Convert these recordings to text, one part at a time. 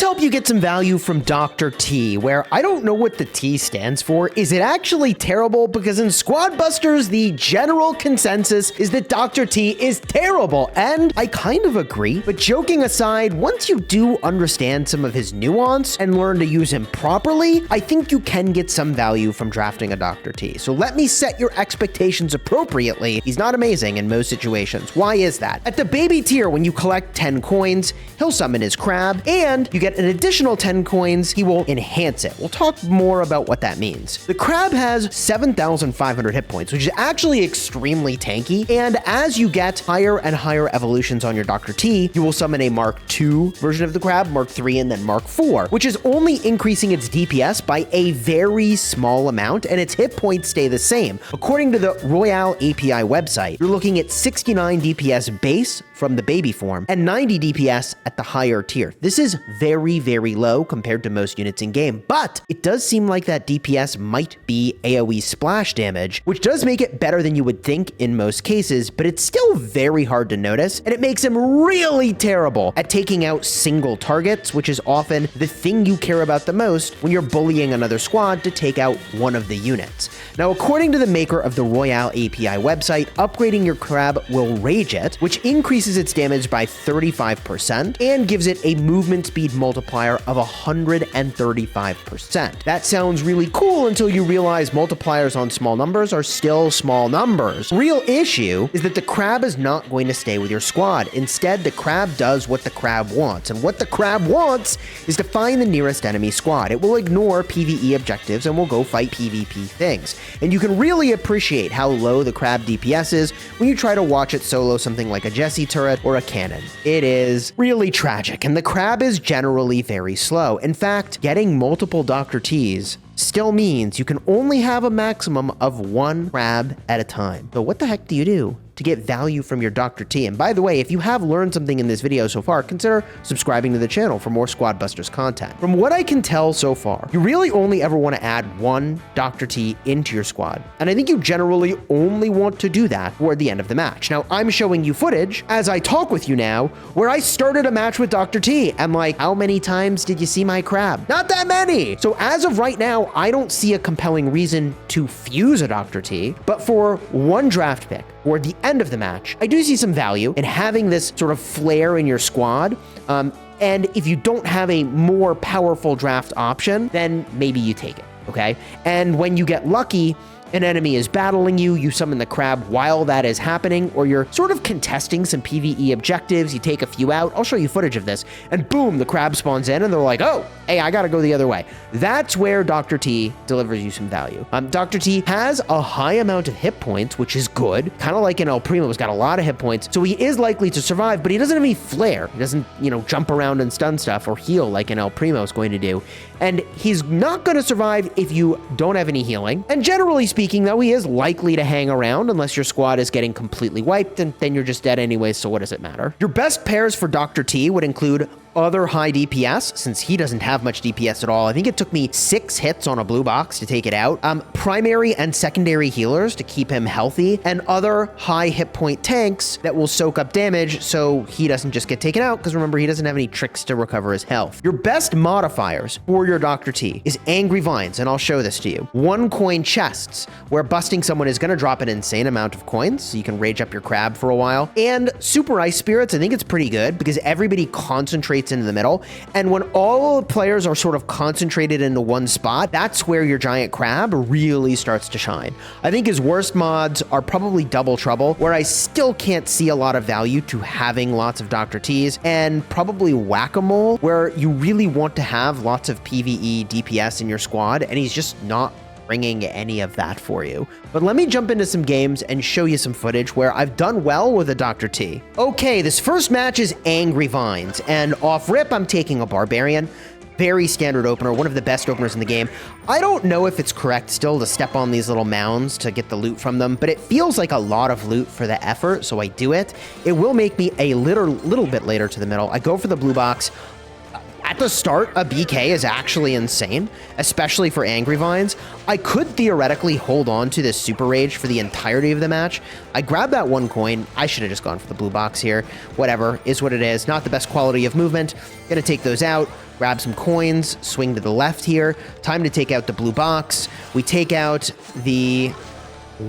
help you get some value from Dr. T, where I don't know what the T stands for. Is it actually terrible? Because in Squad Busters, the general consensus is that Dr. T is terrible, and I kind of agree. But joking aside, once you do understand some of his nuance and learn to use him properly, I think you can get some value from drafting a Dr. T. So let me set your expectations appropriately. He's not amazing in most situations. Why is that? At the baby tier, when you collect 10 coins, he'll summon his crab, and you get an additional 10 coins, he will enhance it. We'll talk more about what that means. The crab has 7,500 hit points, which is actually extremely tanky, and as you get higher and higher evolutions on your Dr. T, you will summon a Mark II version of the crab, Mark III, and then Mark IV, which is only increasing its DPS by a very small amount, and its hit points stay the same. According to the Royale API website, you're looking at 69 DPS base from the baby form and 90 DPS at the higher tier. This is very, very low compared to most units in game, but it does seem like that DPS might be AoE splash damage, which does make it better than you would think in most cases, but it's still very hard to notice, and it makes him really terrible at taking out single targets, which is often the thing you care about the most when you're bullying another squad to take out one of the units. Now, according to the maker of the Royale API website, upgrading your crab will rage it, which increases its damage by 35% and gives it a movement speed multiplier of 135%. That sounds really cool until you realize multipliers on small numbers are still small numbers. Real issue is that the crab is not going to stay with your squad. Instead, the crab does what the crab wants, and what the crab wants is to find the nearest enemy squad. It will ignore PvE objectives and will go fight PvP things. And you can really appreciate how low the crab DPS is when you try to watch it solo something like a Jesse turret or a cannon. It is really tragic, and the crab is generally very slow. In fact, getting multiple Dr. T's still means you can only have a maximum of one crab at a time. So what the heck do you do to get value from your Dr. T? And by the way, if you have learned something in this video so far, consider subscribing to the channel for more Squad Busters content. From what I can tell so far, you really only ever want to add one Dr. T into your squad. And I think you generally only want to do that toward the end of the match. Now, I'm showing you footage as I talk with you now, where I started a match with Dr. T. And like, how many times did you see my crab? Not that many. So as of right now, I don't see a compelling reason to fuse a Dr. T, but for one draft pick, or the end of the match, I do see some value in having this sort of flair in your squad. And if you don't have a more powerful draft option, then maybe you take it, okay? And when you get lucky, an enemy is battling you, you summon the crab while that is happening, or you're sort of contesting some PvE objectives, you take a few out, I'll show you footage of this, and boom, the crab spawns in, and they're like, oh, hey, I gotta go the other way. That's where Dr. T delivers you some value. Dr. T has a high amount of hit points, which is good, kind of like an El Primo's got a lot of hit points, so he is likely to survive, but he doesn't have any flair. He doesn't, jump around and stun stuff or heal like an El Primo is going to do. And he's not going to survive if you don't have any healing. And generally speaking, though, he is likely to hang around unless your squad is getting completely wiped, and then you're just dead anyway, so what does it matter? Your best pairs for Dr. T would include other high DPS, since he doesn't have much DPS at all. I think it took me 6 hits on a blue box to take it out. Primary and secondary healers to keep him healthy, and other high hit point tanks that will soak up damage so he doesn't just get taken out, because remember, he doesn't have any tricks to recover his health. Your best modifiers for your Dr. T is Angry Vines, and I'll show this to you. 1 coin chests, where busting someone is going to drop an insane amount of coins, so you can rage up your crab for a while. And Super Ice Spirits, I think it's pretty good, because everybody concentrates into the middle, and when all the players are sort of concentrated into one spot, that's where your giant crab really starts to shine. I think his worst mods are probably Double Trouble, where I still can't see a lot of value to having lots of Dr. T's, and probably Whack-A-Mole, where you really want to have lots of PvE DPS in your squad, and he's just not bringing any of that for you. But let me jump into some games and show you some footage where I've done well with a Dr. T. Okay, this first match is Angry Vines, and off rip, I'm taking a Barbarian. Very standard opener, one of the best openers in the game. I don't know if it's correct still to step on these little mounds to get the loot from them, but it feels like a lot of loot for the effort, so I do it. It will make me a little bit later to the middle. I go for the blue box. At the start, a BK is actually insane, especially for Angry Vines. I could theoretically hold on to this Super Rage for the entirety of the match. I grabbed that 1 coin. I should have just gone for the blue box here. Whatever, is what it is. Not the best quality of movement. Gonna take those out, grab some coins, swing to the left here. Time to take out the blue box. We take out the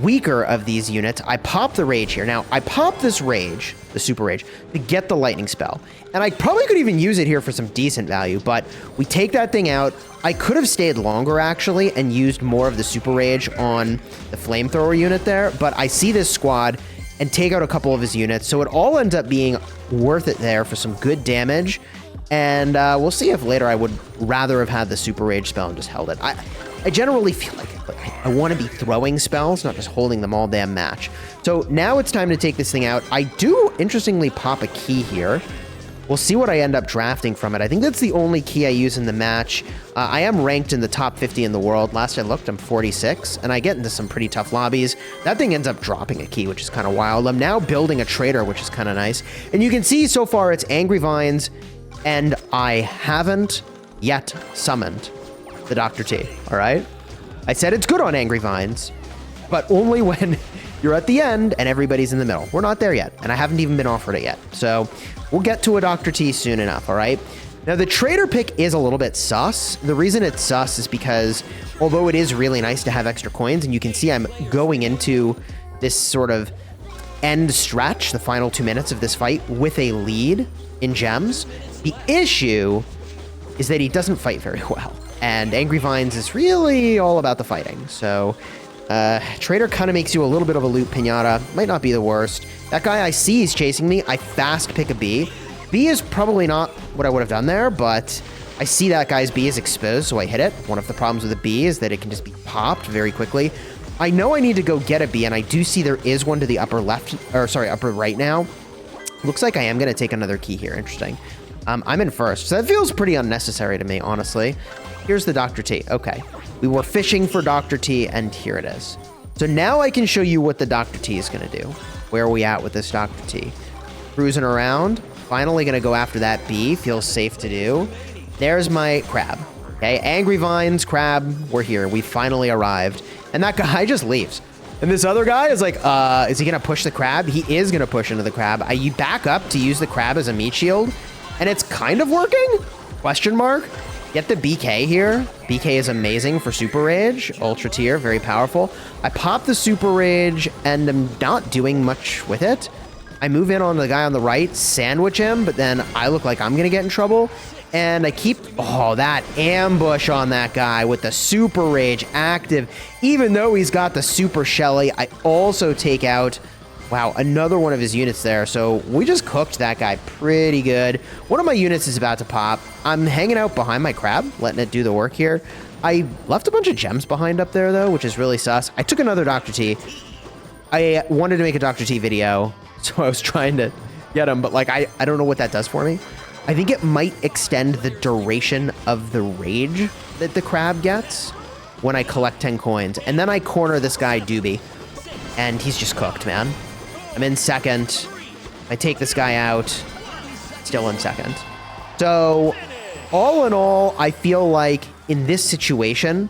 weaker of these units. I pop the Rage here. Now, I pop this Rage, the Super Rage, to get the lightning spell. And I probably could even use it here for some decent value, but we take that thing out. I could have stayed longer, actually, and used more of the Super Rage on the flamethrower unit there, but I see this squad and take out a couple of his units, so it all ends up being worth it there for some good damage. And we'll see if later I would rather have had the Super Rage spell and just held it. I generally feel like I want to be throwing spells, not just holding them all damn match. So now it's time to take this thing out. I do, interestingly, pop a key here. We'll see what I end up drafting from it. I think that's the only key I use in the match. I am ranked in the top 50 in the world. Last I looked, I'm 46, and I get into some pretty tough lobbies. That thing ends up dropping a key, which is kind of wild. I'm now building a trader, which is kind of nice. And you can see so far it's Angry Vines, and I haven't yet summoned the Dr. T, all right? I said it's good on Angry Vines, but only when you're at the end and everybody's in the middle. We're not there yet, and I haven't even been offered it yet. So we'll get to a Dr. T soon enough, all right? Now, the trader pick is a little bit sus. The reason it's sus is because although it is really nice to have extra coins, and you can see I'm going into this sort of end stretch, the final 2 minutes of this fight, with a lead in gems, the issue is that he doesn't fight very well. And Angry Vines is really all about the fighting. So Trader kind of makes you a little bit of a loot pinata. Might not be the worst. That guy I see is chasing me. I fast pick a B. B is probably not what I would have done there, but I see that guy's B is exposed, so I hit it. One of the problems with a B is that it can just be popped very quickly. I know I need to go get a B, and I do see there is one to the upper left, or sorry, upper right now. Looks like I am going to take another key here. Interesting. I'm in first, so that feels pretty unnecessary to me, honestly. Here's the Dr. T. Okay. We were fishing for Dr. T, and here it is. So now I can show you what the Dr. T is going to do. Where are we at with this Dr. T? Cruising around. Finally going to go after that B. Feels safe to do. There's my crab. Okay. Angry Vines, crab. We're here. We finally arrived. And that guy just leaves. And this other guy is like, is he going to push the crab? He is going to push into the crab. You back up to use the crab as a meat shield. And it's kind of working? Question mark. Get the BK here. BK is amazing for Super Rage. Ultra tier, very powerful. I pop the Super Rage, and I'm not doing much with it. I move in on the guy on the right, sandwich him, but then I look like I'm going to get in trouble. And I keep, oh, that ambush on that guy with the Super Rage active. Even though he's got the Super Shelly, I also take out, wow, another one of his units there. So we just cooked that guy pretty good. One of my units is about to pop. I'm hanging out behind my crab, letting it do the work here. I left a bunch of gems behind up there, though, which is really sus. I took another Dr. T. I wanted to make a Dr. T video, so I was trying to get him, but like I don't know what that does for me. I think it might extend the duration of the rage that the crab gets when I collect 10 coins. And then I corner this guy, Doobie, and he's just cooked, man. I'm in second. I take this guy out. Still in second. So, all in all, I feel like in this situation,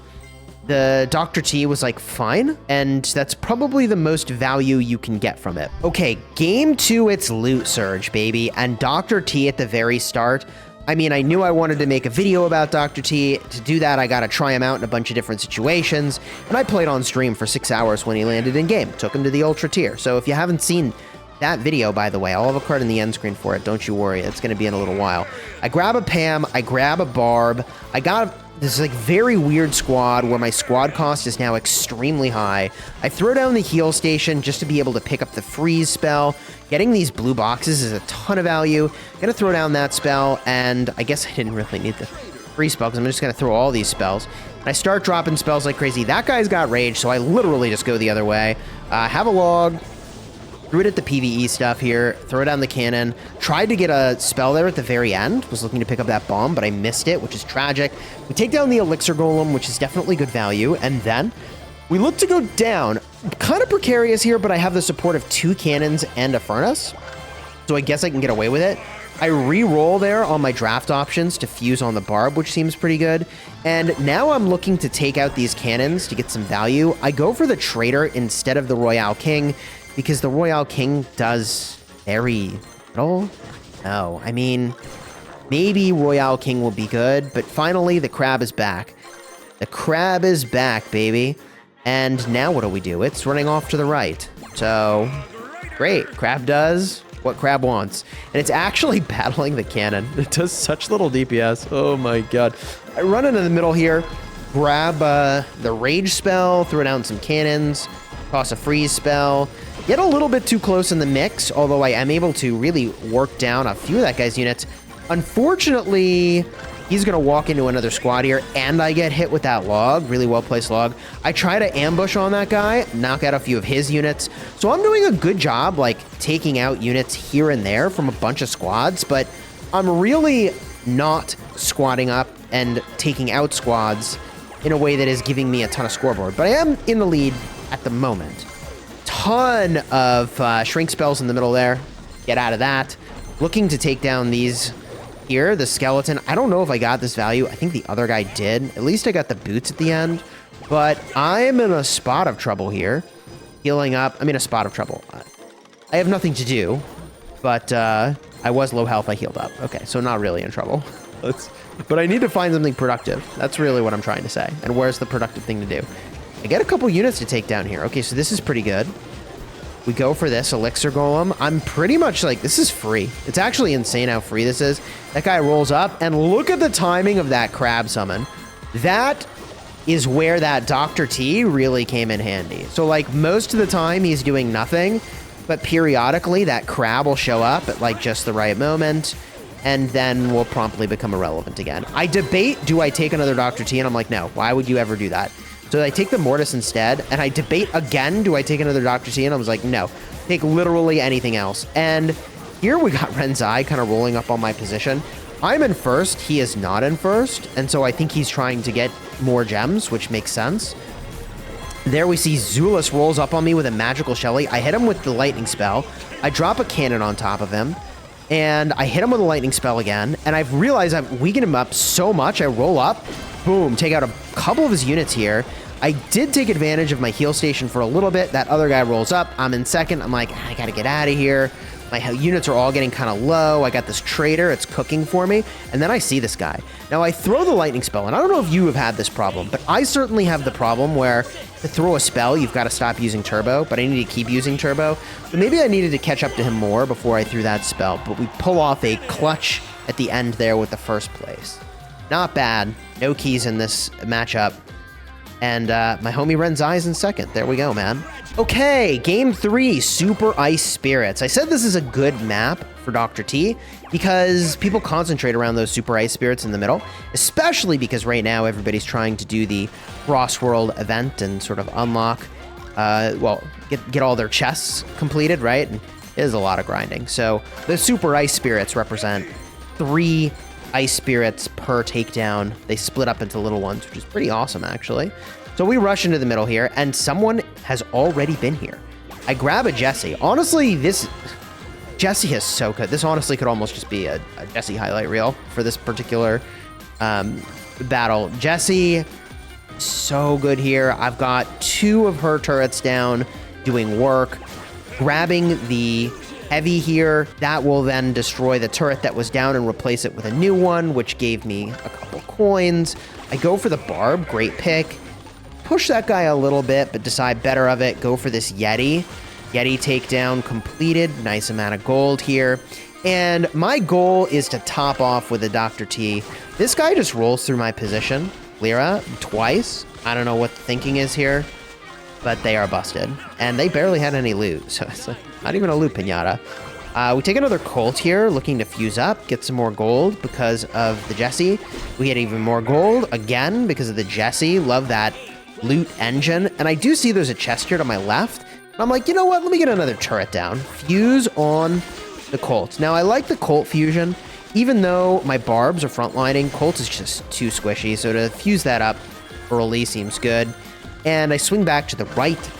the Dr. T was like fine, and that's probably the most value you can get from it. Okay, game 2, it's loot surge, baby, and Dr. T at the very start. I mean, I knew I wanted to make a video about Dr. T. To do that, I gotta try him out in a bunch of different situations, and I played on stream for 6 hours when he landed in game. Took him to the Ultra tier. So if you haven't seen that video, by the way, I'll have a card in the end screen for it. Don't you worry. It's gonna be in a little while. I grab a Pam. I grab a Barb. I got this like very weird squad where my squad cost is now extremely high. I throw down the heal station just to be able to pick up the freeze spell. Getting these blue boxes is a ton of value. Gonna throw down that spell, and I guess I didn't really need the freeze spell because I'm just gonna throw all these spells. And I start dropping spells like crazy. That guy's got rage, so I literally just go the other way. Have a log. Threw it at the PvE stuff here, throw down the cannon, tried to get a spell there at the very end, was looking to pick up that bomb, but I missed it, which is tragic. We take down the Elixir Golem, which is definitely good value, and then we look to go down. Kind of precarious here, but I have the support of 2 cannons and a furnace, so I guess I can get away with it. I re-roll there on my draft options to fuse on the barb, which seems pretty good. And now I'm looking to take out these cannons to get some value. I go for the Trader instead of the Royale King because the Royale King does very little. No, I mean, maybe Royale King will be good, but finally the crab is back. The crab is back, baby. And now what do? It's running off to the right. So, great. Crab does what crab wants. And it's actually battling the cannon. It does such little DPS. Oh my god. I run into the middle here, grab the rage spell, throw down some cannons, toss a freeze spell, get a little bit too close in the mix, although I am able to really work down a few of that guy's units. Unfortunately, he's going to walk into another squad here, and I get hit with that log, really well-placed log. I try to ambush on that guy, knock out a few of his units. So I'm doing a good job, like, taking out units here and there from a bunch of squads, but I'm really not squatting up and taking out squads in a way that is giving me a ton of scoreboard. But I am in the lead at the moment. Ton of shrink spells in the middle there. Get out of that. Looking to take down these here, the skeleton. I don't know if I got this value. I think the other guy did. At least I got the boots at the end. But I'm in a spot of trouble here. Healing up. I'm in a spot of trouble. I have nothing to do. But I was low health. I healed up. Okay, so not really in trouble. But I need to find something productive. That's really what I'm trying to say. And where's the productive thing to do? I get a couple units to take down here. Okay, so this is pretty good. We go for this Elixir Golem. I'm pretty much like, this is free. It's actually insane how free this is. That guy rolls up, and look at the timing of that crab summon. That is where that Dr. T really came in handy. So, like, most of the time, he's doing nothing, but periodically, that crab will show up at, like, just the right moment, and then will promptly become irrelevant again. I debate, do I take another Dr. T? And I'm like, no, why would you ever do that? So I take the Mortis instead, and I debate again, do I take another Dr. T? And I was like, no, take literally anything else. And here we got Renzai kind of rolling up on my position. I'm in first, he is not in first, and so I think he's trying to get more gems, which makes sense. There we see Zulus rolls up on me with a magical Shelly. I hit him with the lightning spell. I drop a cannon on top of him, and I hit him with a lightning spell again, and I've realized I've weakened him up so much, I roll up, boom, take out a couple of his units here. I did take advantage of my heal station for a little bit. That other guy rolls up. I'm in second. I'm like, I gotta get out of here. My units are all getting kind of low. I got this Trader. It's cooking for me. And then I see this guy. Now, I throw the lightning spell, and I don't know if you have had this problem, but I certainly have the problem where to throw a spell, you've got to stop using turbo, but I need to keep using turbo. So maybe I needed to catch up to him more before I threw that spell, but we pull off a clutch at the end there with the first place. Not bad. No keys in this matchup. And my homie Renzai is in second. There we go, man. Okay, game 3, Super Ice Spirits. I said this is a good map for Dr. T because people concentrate around those Super Ice Spirits in the middle, especially because right now everybody's trying to do the Cross World event and sort of unlock, well, get all their chests completed, right? And it is a lot of grinding. So the Super Ice Spirits represent 3 ice spirits per takedown. They split up into little ones, which is pretty awesome, actually. So we rush into the middle here, and someone has already been here. I grab a Jesse. Honestly, this Jesse is so good. This honestly could almost just be a Jesse highlight reel for this particular battle. Jesse, so good here. I've got 2 of her turrets down, doing work, grabbing the heavy here. That will then destroy the turret that was down and replace it with a new one, which gave me a couple coins. I go for the barb, great pick. Push that guy a little bit, but decide better of it. Go for this Yeti. Yeti takedown completed. Nice amount of gold here. And my goal is to top off with a Dr. T. This guy just rolls through my position, Lyra, twice. I don't know what the thinking is here, but they are busted. And they barely had any loot, so it's like not even a loot pinata. We take another Colt here, looking to fuse up, get some more gold because of the Jesse. We get even more gold, again, because of the Jesse. Love that loot engine. And I do see there's a chest here to my left. I'm like, you know what? Let me get another turret down. Fuse on the Colt. Now, I like the Colt fusion. Even though my barbs are frontlining, Colt is just too squishy. So to fuse that up early seems good. And I swing back to the right.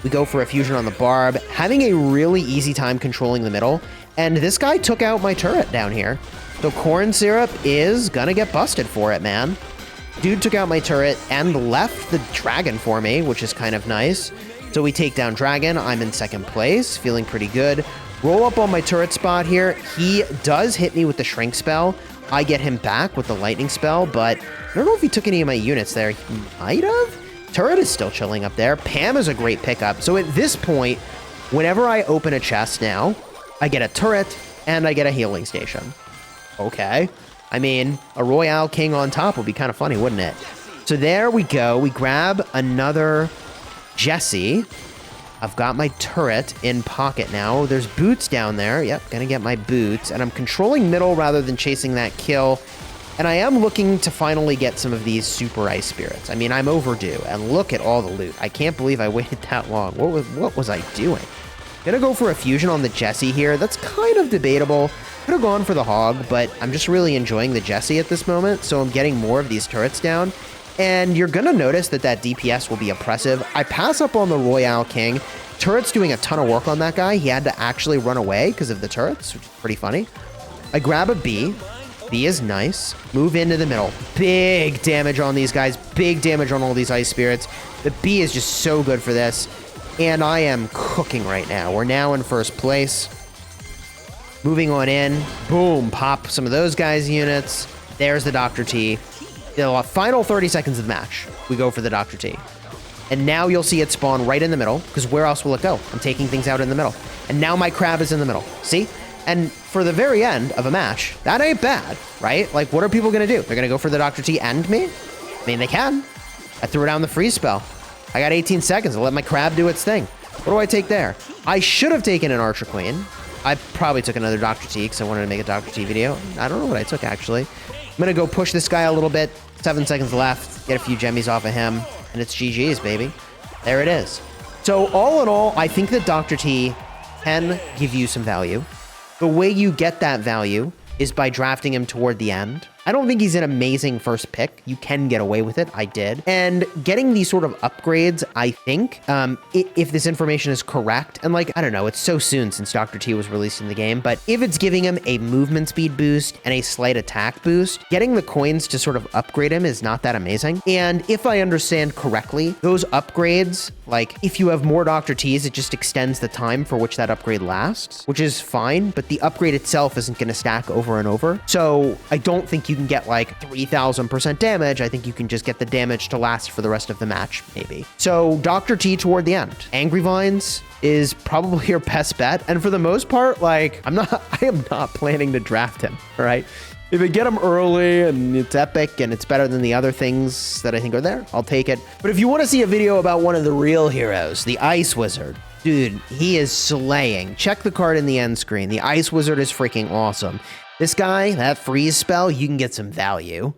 We go for a fusion on the barb, having a really easy time controlling the middle. And this guy took out my turret down here. So corn syrup is gonna get busted for it, man. Dude took out my turret and left the dragon for me, which is kind of nice. So we take down dragon. I'm in second place, feeling pretty good. Roll up on my turret spot here. He does hit me with the shrink spell. I get him back with the lightning spell, but I don't know if he took any of my units there. He might have. Turret is still chilling up there. Pam is a great pickup. So at this point, whenever I open a chest now, I get a turret and I get a healing station. Okay. I mean, a Royale King on top would be kind of funny, wouldn't it? So there we go. We grab another Jesse. I've got my turret in pocket now. There's boots down there. Yep, gonna get my boots. And I'm controlling middle rather than chasing that kill. And I am looking to finally get some of these super ice spirits. I mean, I'm overdue. And look at all the loot. I can't believe I waited that long. What was I doing? Gonna go for a fusion on the Jesse here. That's kind of debatable. Could have gone for the hog, but I'm just really enjoying the Jesse at this moment. So I'm getting more of these turrets down. And you're gonna notice that DPS will be oppressive. I pass up on the Royale King. Turret's doing a ton of work on that guy. He had to actually run away because of the turrets, which is pretty funny. I grab a B. B is nice. Move into the middle. Big damage on these guys. Big damage on all these ice spirits. The B is just so good for this. And I am cooking right now. We're now in first place. Moving on in. Boom. Pop some of those guys' units. There's the Dr. T. The final 30 seconds of the match, we go for the Dr. T. And now you'll see it spawn right in the middle, because where else will it go? I'm taking things out in the middle. And now my crab is in the middle. See? And for the very end of a match, that ain't bad, right? Like, what are people going to do? They're going to go for the Dr. T and me? I mean, they can. I threw down the freeze spell. I got 18 seconds to let my crab do its thing. What do I take there? I should have taken an Archer Queen. I probably took another Dr. T because I wanted to make a Dr. T video. I don't know what I took, actually. I'm going to go push this guy a little bit. 7 seconds left. Get a few gemmies off of him. And it's GG's, baby. There it is. So all in all, I think that Dr. T can give you some value. The way you get that value is by drafting him toward the end. I don't think he's an amazing first pick. You can get away with it. I did. And getting these sort of upgrades, I think, if this information is correct, and like, I don't know, it's so soon since Dr. T was released in the game, but if it's giving him a movement speed boost and a slight attack boost, getting the coins to sort of upgrade him is not that amazing. And if I understand correctly, those upgrades, like if you have more Dr. Ts, it just extends the time for which that upgrade lasts, which is fine, but the upgrade itself isn't going to stack over and over. So I don't think you can get like 3,000% damage. I think you can just get the damage to last for the rest of the match, maybe. So Dr. T toward the end. Angry Vines is probably your best bet. And for the most part, like, I am not planning to draft him, all right? If I get him early and it's epic and it's better than the other things that I think are there, I'll take it. But if you want to see a video about one of the real heroes, the Ice Wizard, dude, he is slaying. Check the card in the end screen. The Ice Wizard is freaking awesome. This guy, that freeze spell, you can get some value.